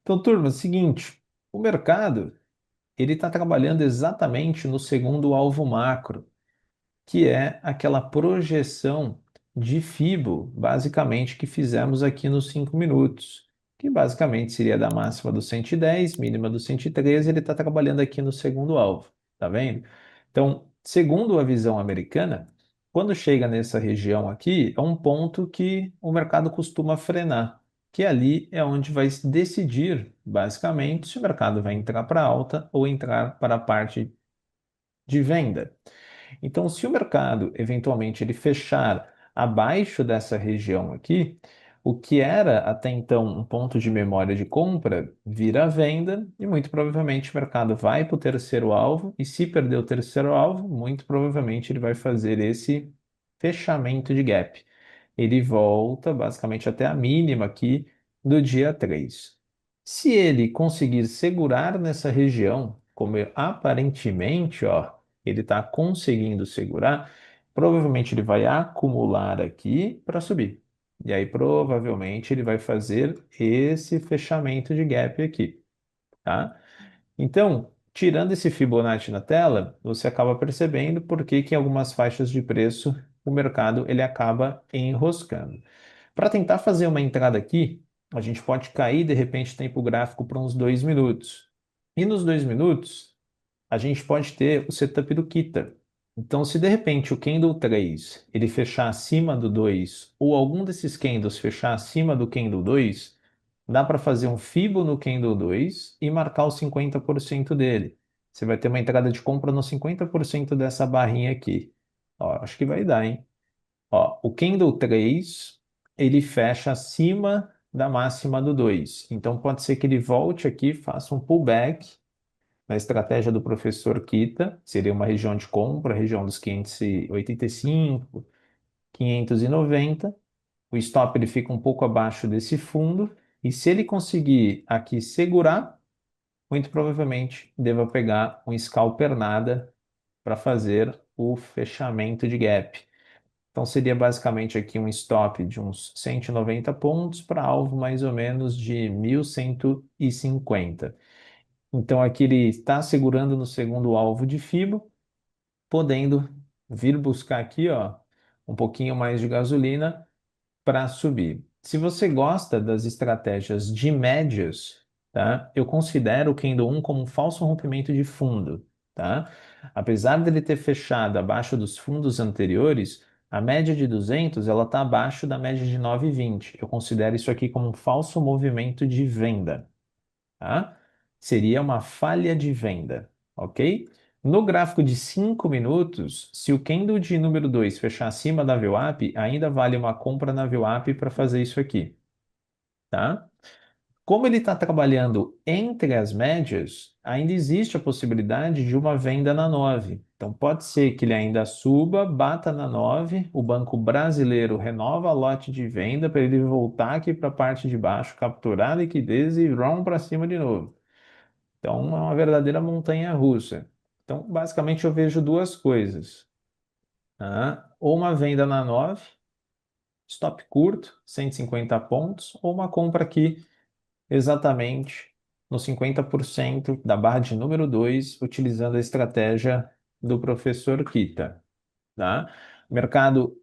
Então, turma, é o seguinte, o mercado ele está trabalhando exatamente no segundo alvo macro, que é aquela projeção de Fibo, basicamente, que fizemos aqui nos 5 minutos, que basicamente seria da máxima do 110, mínima do 113, ele está trabalhando aqui no segundo alvo, tá vendo? Então, segundo a visão americana, quando chega nessa região aqui, é um ponto que o mercado costuma frenar, que ali é onde vai se decidir, basicamente, se o mercado vai entrar para alta ou entrar para a parte de venda. Então, se o mercado eventualmente ele fechar abaixo dessa região aqui, o que era até então um ponto de memória de compra vira venda e muito provavelmente o mercado vai para o terceiro alvo e se perder o terceiro alvo, muito provavelmente ele vai fazer esse fechamento de gap. Ele volta basicamente até a mínima aqui do dia 3. Se ele conseguir segurar nessa região, como aparentemente, ó, ele está conseguindo segurar, provavelmente ele vai acumular aqui para subir. E aí provavelmente ele vai fazer esse fechamento de gap aqui, tá? Então, tirando esse Fibonacci na tela, você acaba percebendo por que que em algumas faixas de preço o mercado ele acaba enroscando. Para tentar fazer uma entrada aqui, a gente pode cair de repente tempo gráfico para uns 2 minutos. E nos 2 minutos, a gente pode ter o setup do Kita. Então, se de repente o candle 3 ele fechar acima do 2 ou algum desses candles fechar acima do candle 2, dá para fazer um Fibo no candle 2 e marcar os 50% dele. Você vai ter uma entrada de compra no 50% dessa barrinha aqui. Ó, acho que vai dar, hein? Ó, o candle 3 ele fecha acima da máxima do 2. Então, pode ser que ele volte aqui, faça um pullback na estratégia do professor Kita, seria uma região de compra, região dos 585, 590. O stop ele fica um pouco abaixo desse fundo, e se ele conseguir aqui segurar, muito provavelmente deva pegar um scalper nada para fazer o fechamento de gap. Então seria basicamente aqui um stop de uns 190 pontos para alvo mais ou menos de 1150. Então aqui ele está segurando no segundo alvo de FIBO, podendo vir buscar aqui, ó, um pouquinho mais de gasolina para subir. Se você gosta das estratégias de médias, tá? Eu considero o Candle 1 como um falso rompimento de fundo, tá? Apesar dele ter fechado abaixo dos fundos anteriores, a média de 200 ela está abaixo da média de 9,20. Eu considero isso aqui como um falso movimento de venda, tá? Seria uma falha de venda, ok? No gráfico de 5 minutos, se o candle de número 2 fechar acima da VWAP, ainda vale uma compra na VWAP para fazer isso aqui, tá? Como ele está trabalhando entre as médias, ainda existe a possibilidade de uma venda na 9. Então pode ser que ele ainda suba, bata na 9, o Banco Brasileiro renova a lote de venda para ele voltar aqui para a parte de baixo, capturar a liquidez e run para cima de novo. Então, é uma verdadeira montanha-russa. Então, basicamente, eu vejo duas coisas, tá? Ou uma venda na 9, stop curto, 150 pontos, ou uma compra aqui exatamente no 50% da barra de número 2, utilizando a estratégia do professor Kita, tá? O mercado,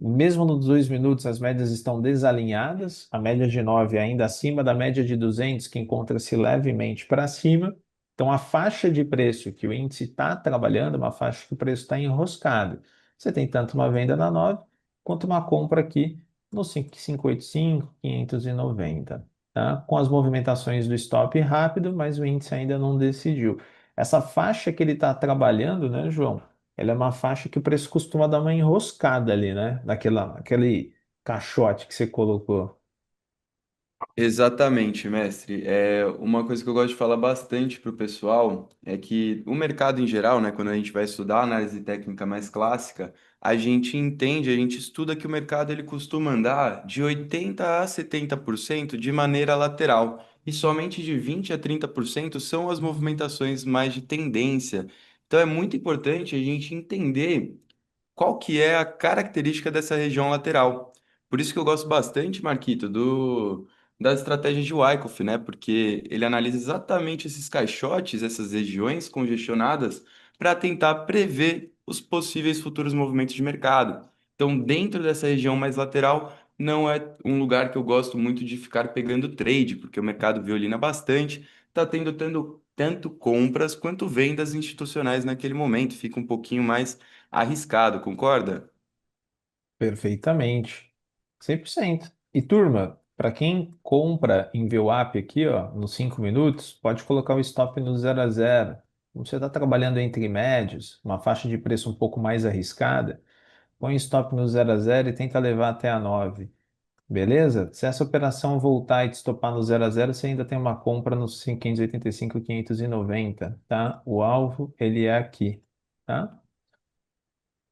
mesmo nos 2 minutos, as médias estão desalinhadas, a média de 9 ainda acima da média de 200, que encontra-se levemente para cima. Então, a faixa de preço que o índice está trabalhando é uma faixa que o preço está enroscado. Você tem tanto uma venda na 9 quanto uma compra aqui no 585, 590, tá? Com as movimentações do stop rápido, mas o índice ainda não decidiu. Essa faixa que ele está trabalhando, né, João? Ela é uma faixa que o preço costuma dar uma enroscada ali, né? Aquele caixote que você colocou. Exatamente, mestre. Uma coisa que eu gosto de falar bastante para o pessoal é que o mercado em geral, né, quando a gente vai estudar análise técnica mais clássica, a gente entende, a gente estuda que o mercado ele costuma andar de 80 a 70% de maneira lateral e somente de 20 a 30% são as movimentações mais de tendência. Então é muito importante a gente entender qual que é a característica dessa região lateral. Por isso que eu gosto bastante, Marquito, das estratégias de Wyckoff, né? Porque ele analisa exatamente esses caixotes, essas regiões congestionadas, para tentar prever os possíveis futuros movimentos de mercado. Então, dentro dessa região mais lateral, não é um lugar que eu gosto muito de ficar pegando trade, porque o mercado violina bastante, está tendo tanto compras quanto vendas institucionais naquele momento, fica um pouquinho mais arriscado, concorda? Perfeitamente. 100%. E turma, para quem compra em VWAP aqui, ó, nos 5 minutos, pode colocar o stop no 0 a 0. Como você está trabalhando entre médios, uma faixa de preço um pouco mais arriscada, põe o stop no 0 a 0 e tenta levar até a 9. Beleza? Se essa operação voltar e te stopar no 0 a 0, você ainda tem uma compra nos 585, 590, tá? O alvo, ele é aqui, tá?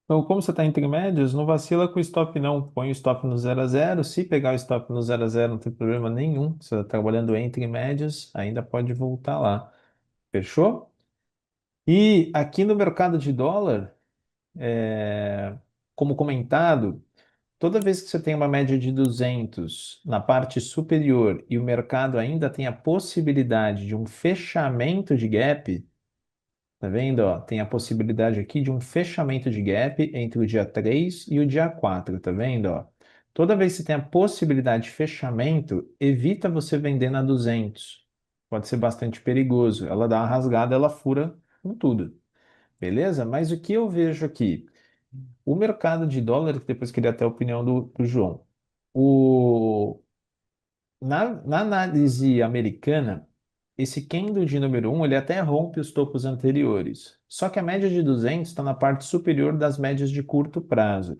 Então, como você está entre médios, não vacila com o stop não. Põe o stop no 0 a 0. Se pegar o stop no 0 a 0, não tem problema nenhum. Você está trabalhando entre médios, ainda pode voltar lá. Fechou? E aqui no mercado de dólar, como comentado, toda vez que você tem uma média de 200 na parte superior e o mercado ainda tem a possibilidade de um fechamento de gap, tá vendo? Ó, tem a possibilidade aqui de um fechamento de gap entre o dia 3 e o dia 4, tá vendo? Ó? Toda vez que você tem a possibilidade de fechamento, evita você vender na 200. Pode ser bastante perigoso. Ela dá uma rasgada, ela fura com tudo. Beleza? Mas o que eu vejo aqui? O mercado de dólar, que depois queria até a opinião do João. O, na análise americana, esse candle de número um ele até rompe os topos anteriores. Só que a média de 200 está na parte superior das médias de curto prazo.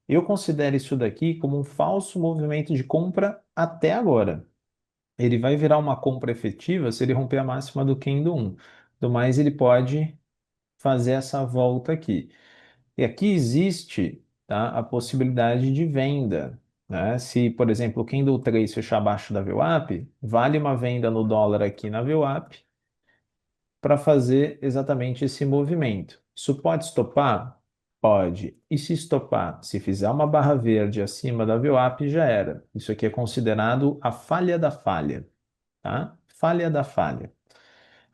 Eu considero isso daqui como um falso movimento de compra até agora. Ele vai virar uma compra efetiva se ele romper a máxima do candle um. Do mais, ele pode fazer essa volta aqui. E aqui existe, tá, a possibilidade de venda, né? Se, por exemplo, o Candle 3 fechar abaixo da VWAP, vale uma venda no dólar aqui na VWAP para fazer exatamente esse movimento. Isso pode estopar? Pode. E se estopar? Se fizer uma barra verde acima da VWAP, já era. Isso aqui é considerado a falha da falha, tá? Falha da falha.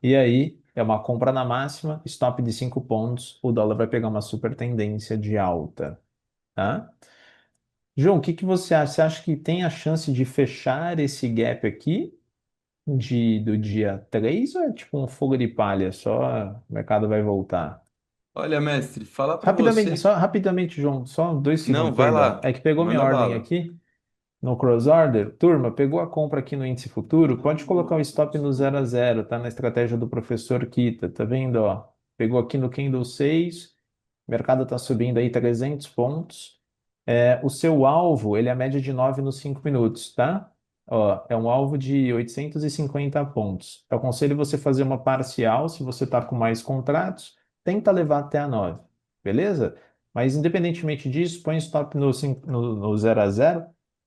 E aí, é uma compra na máxima, stop de 5 pontos, o dólar vai pegar uma super tendência de alta, tá? João, o que que você acha? Você acha que tem a chance de fechar esse gap aqui do dia 3 ou é tipo um fogo de palha, só o mercado vai voltar? Olha, mestre, falar para Rapidamente, você. só rapidamente, João, só 2 segundos, Não, vai perdão. lá, É que pegou minha manda ordem bala. aqui no cross order. Turma, pegou a compra aqui no índice futuro, pode colocar o stop no 0 a 0, tá? Na estratégia do professor Kita, tá vendo, ó? Pegou aqui no candle 6, o mercado está subindo aí 300 pontos. O seu alvo, ele é a média de 9 nos 5 minutos, tá? Ó, é um alvo de 850 pontos. Eu aconselho você fazer uma parcial, se você está com mais contratos, tenta levar até a 9, beleza? Mas independentemente disso, põe stop no 0 a 0,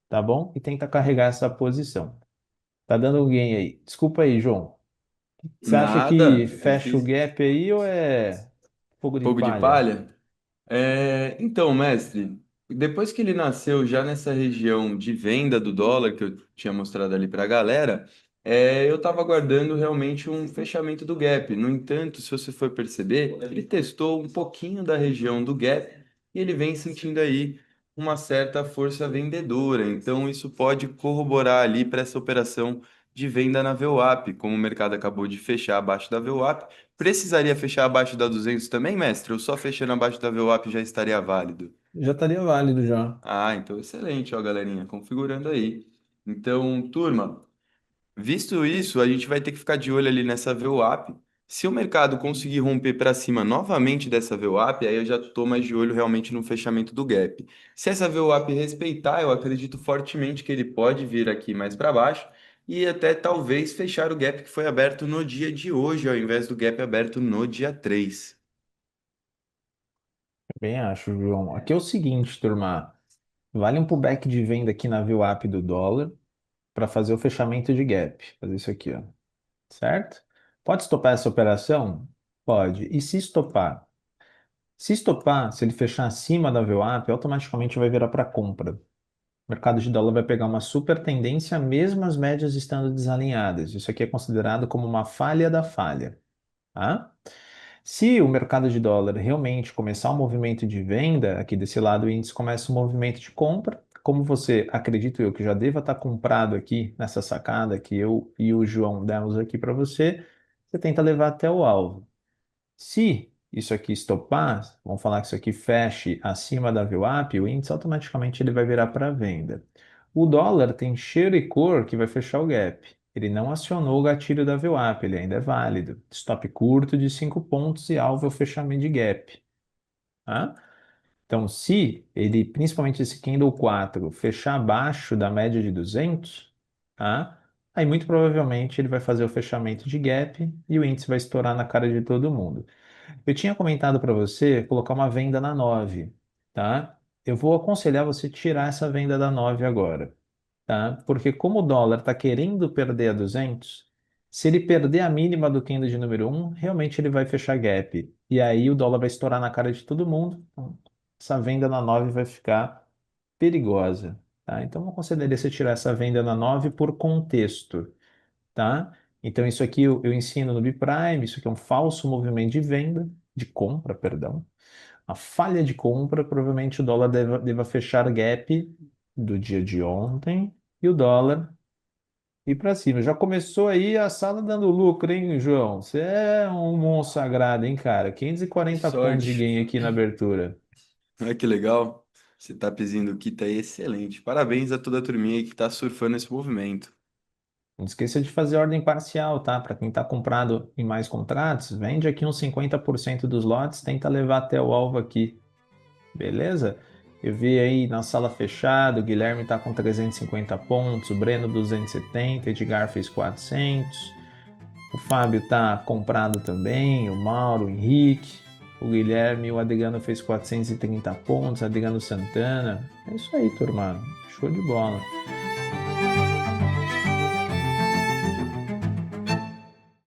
tá bom? E tenta carregar essa posição. Tá dando um gain aí. Desculpa aí, João. Você acha que Nada, eu fecha o fiz gap aí ou é fogo de fogo de palha? palha. Então, mestre, depois que ele nasceu já nessa região de venda do dólar que eu tinha mostrado ali para a galera, eu estava aguardando realmente um fechamento do gap. No entanto, se você for perceber, ele testou um pouquinho da região do gap e ele vem sentindo aí uma certa força vendedora. Então, isso pode corroborar ali para essa operação de venda na VWAP. Como o mercado acabou de fechar abaixo da VWAP, precisaria fechar abaixo da 200 também, mestre? Ou só fechando abaixo da VWAP já estaria válido? Já estaria válido já. Ah, então excelente, ó, galerinha, configurando aí. Então, turma, visto isso, a gente vai ter que ficar de olho ali nessa VWAP. Se o mercado conseguir romper para cima novamente dessa VWAP, aí eu já estou mais de olho realmente no fechamento do gap. Se essa VWAP respeitar, eu acredito fortemente que ele pode vir aqui mais para baixo e até talvez fechar o gap que foi aberto no dia de hoje, ao invés do gap aberto no dia 3. Bem acho, João. Aqui é o seguinte, turma. Vale um pullback de venda aqui na VWAP do dólar para fazer o fechamento de gap. Fazer isso aqui, ó. Certo? Pode estopar essa operação? Pode. E se estopar? Se estopar, se ele fechar acima da VWAP, automaticamente vai virar para compra. O mercado de dólar vai pegar uma super tendência, mesmo as médias estando desalinhadas. Isso aqui é considerado como uma falha da falha, tá? Se o mercado de dólar realmente começar um movimento de venda, aqui desse lado o índice começa um movimento de compra. Como você, acredito eu, que já deva estar comprado aqui nessa sacada que eu e o João demos aqui para você, você tenta levar até o alvo. Se isso aqui estopar, vamos falar que isso aqui feche acima da VWAP, o índice automaticamente ele vai virar para venda. O dólar tem cheiro e cor que vai fechar o gap. Ele não acionou o gatilho da VWAP, ele ainda é válido. Stop curto de 5 pontos e alvo é o fechamento de gap. Tá? Então, se ele, principalmente esse Candle 4, fechar abaixo da média de 200, tá? Aí muito provavelmente ele vai fazer o fechamento de gap e o índice vai estourar na cara de todo mundo. Eu tinha comentado para você colocar uma venda na 9, tá? Eu vou aconselhar você tirar essa venda da 9 agora, tá? Porque como o dólar está querendo perder a 200, se ele perder a mínima do candle de número um, realmente ele vai fechar gap. E aí o dólar vai estourar na cara de todo mundo. Então, essa venda na 9 vai ficar perigosa, tá? Então eu aconselharia você tirar essa venda na 9 por contexto, tá? Então, isso aqui eu ensino no Biprime, isso aqui é um falso movimento de venda, de compra, perdão. A falha de compra, provavelmente o dólar deva fechar gap do dia de ontem e o dólar ir para cima. Já começou aí a sala dando lucro, hein, João? Você é um monstro sagrado, hein, cara? Que 540 pontos de sorte. gain aqui na abertura. Olha que legal. Esse tapzinho do Kita aí é excelente. Parabéns a toda a turminha aí que tá surfando esse movimento. Não esqueça de fazer ordem parcial, tá? Para quem está comprado em mais contratos, vende aqui uns 50% dos lotes, tenta levar até o alvo aqui. Beleza? Eu vi aí na sala fechada, o Guilherme tá com 350 pontos, o Breno 270, Edgar fez 400, o Fábio tá comprado também, o Mauro, o Henrique, o Guilherme, o Adriano fez 430 pontos, Adriano Santana. É isso aí, turma. Show de bola.